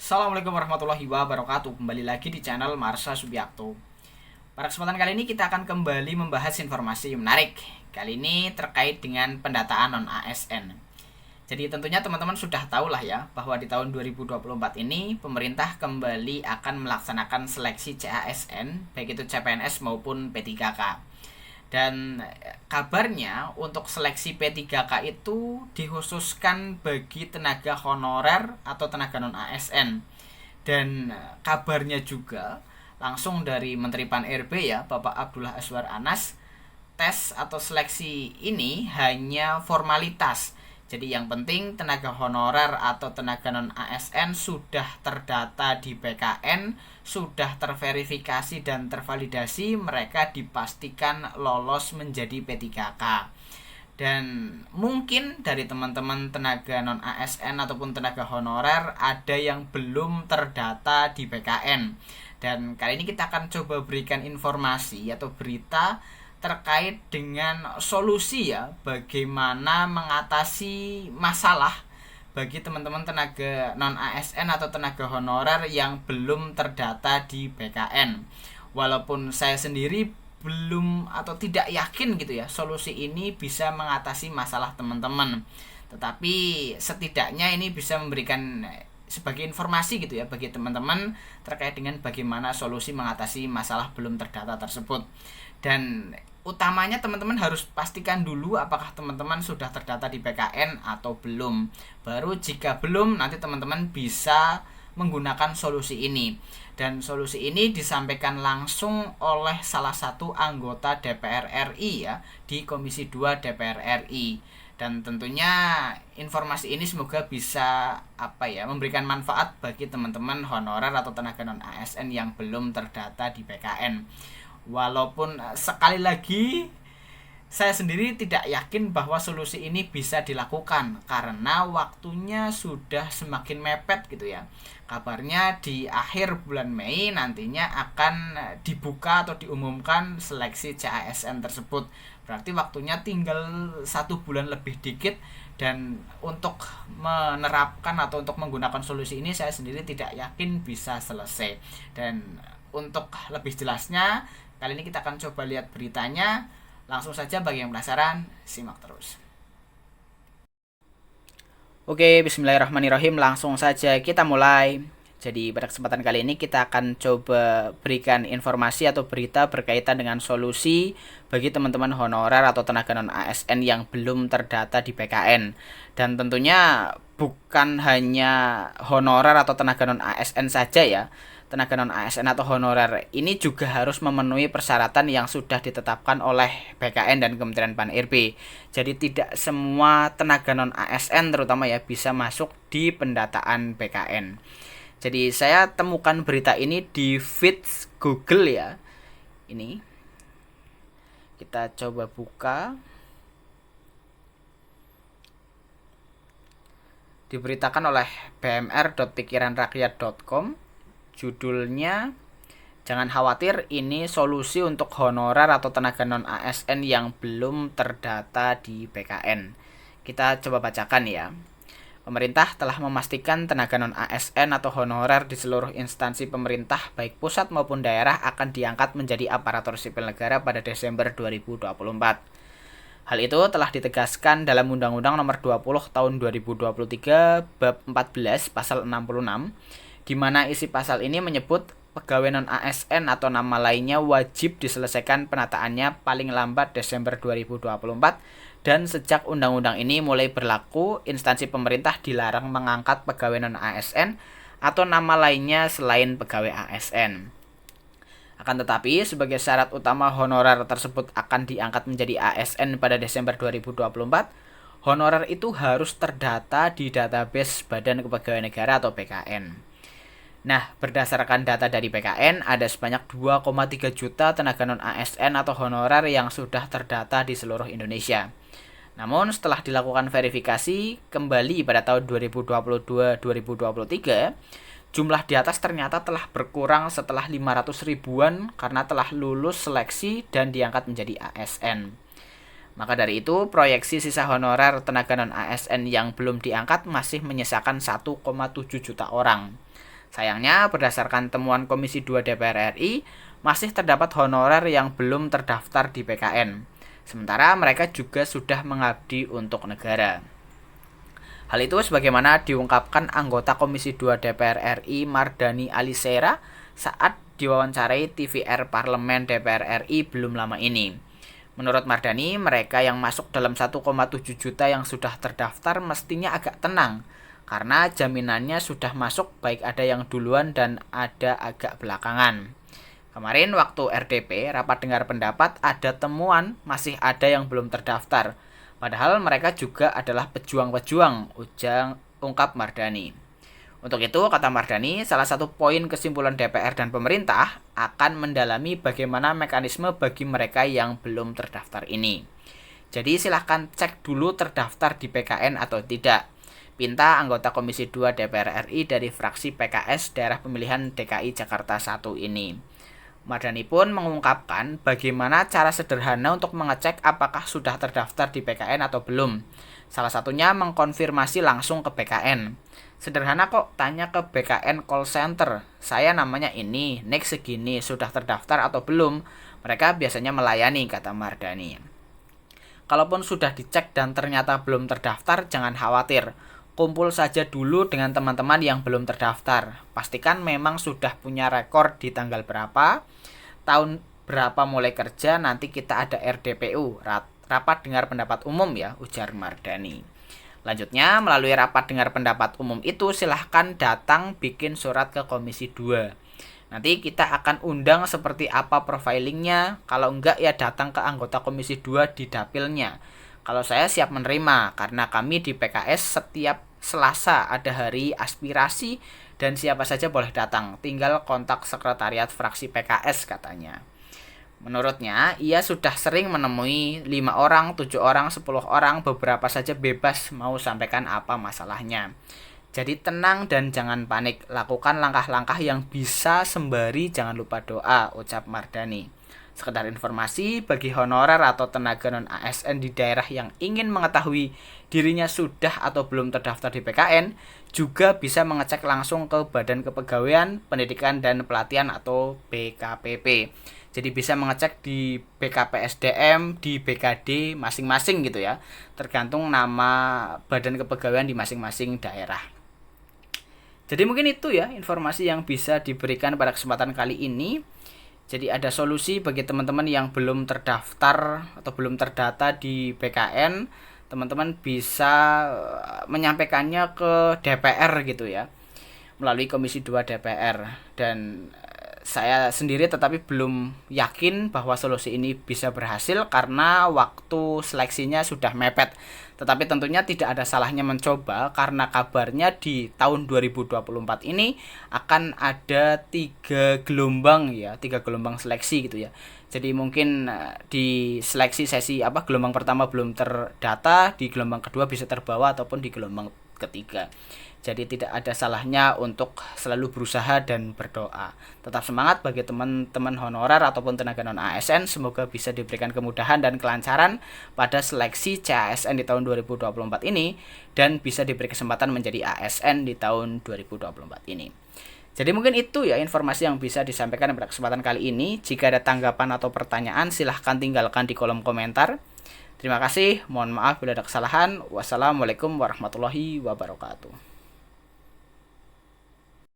Assalamualaikum warahmatullahi wabarakatuh. Kembali lagi di channel Marsha Subiakto. Pada kesempatan kali ini kita akan kembali membahas informasi menarik. Kali ini terkait dengan pendataan non-ASN. Jadi tentunya teman-teman sudah tahu lah ya, bahwa di tahun 2024 ini pemerintah kembali akan melaksanakan seleksi CASN, baik itu CPNS maupun P3K. Dan kabarnya untuk seleksi P3K itu dikhususkan bagi tenaga honorer atau tenaga non-ASN. Dan kabarnya juga langsung dari Menteri Pan-RB ya, Bapak Abdullah Azwar Anas, tes atau seleksi ini hanya formalitas. Jadi yang penting tenaga honorer atau tenaga non-ASN sudah terdata di PKN, sudah terverifikasi dan tervalidasi, mereka dipastikan lolos menjadi P3K. Dan mungkin dari teman-teman tenaga non-ASN ataupun tenaga honorer ada yang belum terdata di PKN. Dan kali ini kita akan coba berikan informasi atau berita terkait dengan solusi ya, bagaimana mengatasi masalah bagi teman-teman tenaga non-ASN atau tenaga honorer yang belum terdata di PKN. Walaupun saya sendiri belum atau tidak yakin gitu ya, solusi ini bisa mengatasi masalah teman-teman. Tetapi setidaknya ini bisa memberikan sebagai informasi gitu ya bagi teman-teman terkait dengan bagaimana solusi mengatasi masalah belum terdata tersebut. Dan utamanya teman-teman harus pastikan dulu apakah teman-teman sudah terdata di PKN atau belum. Baru jika belum, nanti teman-teman bisa menggunakan solusi ini. Dan solusi ini disampaikan langsung oleh salah satu anggota DPR RI ya, di Komisi 2 DPR RI. Dan tentunya informasi ini semoga bisa memberikan manfaat bagi teman-teman honorer atau tenaga non ASN yang belum terdata di PKN. Walaupun sekali lagi saya sendiri tidak yakin bahwa solusi ini bisa dilakukan karena waktunya sudah semakin mepet gitu ya. Kabarnya di akhir bulan Mei nantinya akan dibuka atau diumumkan seleksi CASN tersebut. Berarti waktunya tinggal 1 bulan lebih dikit. Dan untuk menerapkan atau untuk menggunakan solusi ini saya sendiri tidak yakin bisa selesai. Dan untuk lebih jelasnya, kali ini kita akan coba lihat beritanya. Langsung saja bagi yang penasaran, simak terus. Oke, bismillahirrahmanirrahim. Langsung saja kita mulai. Jadi pada kesempatan kali ini kita akan coba berikan informasi atau berita berkaitan dengan solusi bagi teman-teman honorer atau tenaga non-ASN yang belum terdata di PKN. Dan tentunya bukan hanya honorer atau tenaga non-ASN saja ya. Tenaga non-ASN atau honorer ini juga harus memenuhi persyaratan yang sudah ditetapkan oleh BKN dan Kementerian Pan-RB. Jadi tidak semua tenaga non-ASN terutama ya bisa masuk di pendataan BKN. Jadi saya temukan berita ini di feed Google ya. Ini kita coba buka. Diberitakan oleh bmr.pikiranrakyat.com. Judulnya, jangan khawatir, ini solusi untuk honorer atau tenaga non-ASN yang belum terdata di PKN. Kita coba bacakan ya. Pemerintah telah memastikan tenaga non-ASN atau honorer di seluruh instansi pemerintah baik pusat maupun daerah akan diangkat menjadi aparatur sipil negara pada Desember 2024. Hal itu telah ditegaskan dalam Undang-Undang Nomor 20 Tahun 2023 Bab 14 Pasal 66, di mana isi pasal ini menyebut pegawai non-ASN atau nama lainnya wajib diselesaikan penataannya paling lambat Desember 2024, dan sejak undang-undang ini mulai berlaku, instansi pemerintah dilarang mengangkat pegawai non-ASN atau nama lainnya selain pegawai ASN. Akan tetapi, sebagai syarat utama honorer tersebut akan diangkat menjadi ASN pada Desember 2024, honorer itu harus terdata di database Badan Kepegawaian Negara atau BKN. Nah, berdasarkan data dari BKN, ada sebanyak 2,3 juta tenaga non-ASN atau honorer yang sudah terdata di seluruh Indonesia. Namun, setelah dilakukan verifikasi kembali pada tahun 2022-2023, jumlah di atas ternyata telah berkurang setelah 500 ribuan karena telah lulus seleksi dan diangkat menjadi ASN. Maka dari itu, proyeksi sisa honorer tenaga non-ASN yang belum diangkat masih menyisakan 1,7 juta orang. Sayangnya, berdasarkan temuan Komisi 2 DPR RI, masih terdapat honorer yang belum terdaftar di PKN. Sementara mereka juga sudah mengabdi untuk negara. Hal itu sebagaimana diungkapkan anggota Komisi 2 DPR RI Mardani Alisera saat diwawancarai TVR Parlemen DPR RI belum lama ini. Menurut Mardani, mereka yang masuk dalam 1,7 juta yang sudah terdaftar mestinya agak tenang, karena jaminannya sudah masuk baik ada yang duluan dan ada agak belakangan. Kemarin waktu RDP, rapat dengar pendapat, ada temuan masih ada yang belum terdaftar. Padahal mereka juga adalah pejuang-pejuang, ungkap Mardani. Untuk itu, kata Mardani, salah satu poin kesimpulan DPR dan pemerintah akan mendalami bagaimana mekanisme bagi mereka yang belum terdaftar ini. Jadi silahkan cek dulu terdaftar di PKN atau tidak. Pinta anggota Komisi 2 DPR RI dari fraksi PKS daerah pemilihan DKI Jakarta 1 ini. Mardani pun mengungkapkan bagaimana cara sederhana untuk mengecek apakah sudah terdaftar di PKN atau belum. Salah satunya mengkonfirmasi langsung ke PKN. Sederhana kok, tanya ke BKN call center. Saya namanya ini, NIK segini, sudah terdaftar atau belum? Mereka biasanya melayani, kata Mardani. Kalaupun sudah dicek dan ternyata belum terdaftar, jangan khawatir. Kumpul saja dulu dengan teman-teman yang belum terdaftar. Pastikan memang sudah punya rekor di tanggal berapa, tahun berapa mulai kerja, nanti kita ada RDPU, rapat dengar pendapat umum ya, ujar Mardani. Lanjutnya, melalui rapat dengar pendapat umum itu silahkan datang bikin surat ke Komisi 2. Nanti kita akan undang seperti apa profilingnya, kalau enggak ya datang ke anggota Komisi 2 di dapilnya. Kalau saya siap menerima, karena kami di PKS setiap Selasa ada hari aspirasi dan siapa saja boleh datang, tinggal kontak sekretariat fraksi PKS, katanya. Menurutnya, ia sudah sering menemui 5 orang, 7 orang, 10 orang, beberapa saja bebas mau sampaikan apa masalahnya. Jadi tenang dan jangan panik, lakukan langkah-langkah yang bisa sembari jangan lupa doa, ucap Mardani. Sekedar informasi, bagi honorer atau tenaga non-ASN di daerah yang ingin mengetahui dirinya sudah atau belum terdaftar di PKN, juga bisa mengecek langsung ke Badan Kepegawaian, Pendidikan dan Pelatihan atau BKPP. Jadi bisa mengecek di BKPSDM, di BKD masing-masing gitu ya, tergantung nama Badan Kepegawaian di masing-masing daerah. Jadi mungkin itu ya informasi yang bisa diberikan pada kesempatan kali ini. Jadi ada solusi bagi teman-teman yang belum terdaftar atau belum terdata di PKN, teman-teman bisa menyampaikannya ke DPR gitu ya, melalui Komisi 2 DPR. Dan saya sendiri tetapi belum yakin bahwa solusi ini bisa berhasil karena waktu seleksinya sudah mepet. Tetapi tentunya tidak ada salahnya mencoba karena kabarnya di tahun 2024 ini akan ada 3 gelombang ya, 3 gelombang seleksi gitu ya. Jadi mungkin di seleksi sesi gelombang pertama belum terdata, di gelombang kedua bisa terbawa ataupun di gelombang ketiga. Jadi tidak ada salahnya untuk selalu berusaha dan berdoa. Tetap semangat bagi teman-teman honorer ataupun tenaga non-ASN. Semoga bisa diberikan kemudahan dan kelancaran pada seleksi CASN di tahun 2024 ini, dan bisa diberi kesempatan menjadi ASN di tahun 2024 ini. Jadi mungkin itu ya informasi yang bisa disampaikan pada kesempatan kali ini. Jika ada tanggapan atau pertanyaan, silahkan tinggalkan di kolom komentar. Terima kasih, mohon maaf bila ada kesalahan. Wassalamualaikum warahmatullahi wabarakatuh.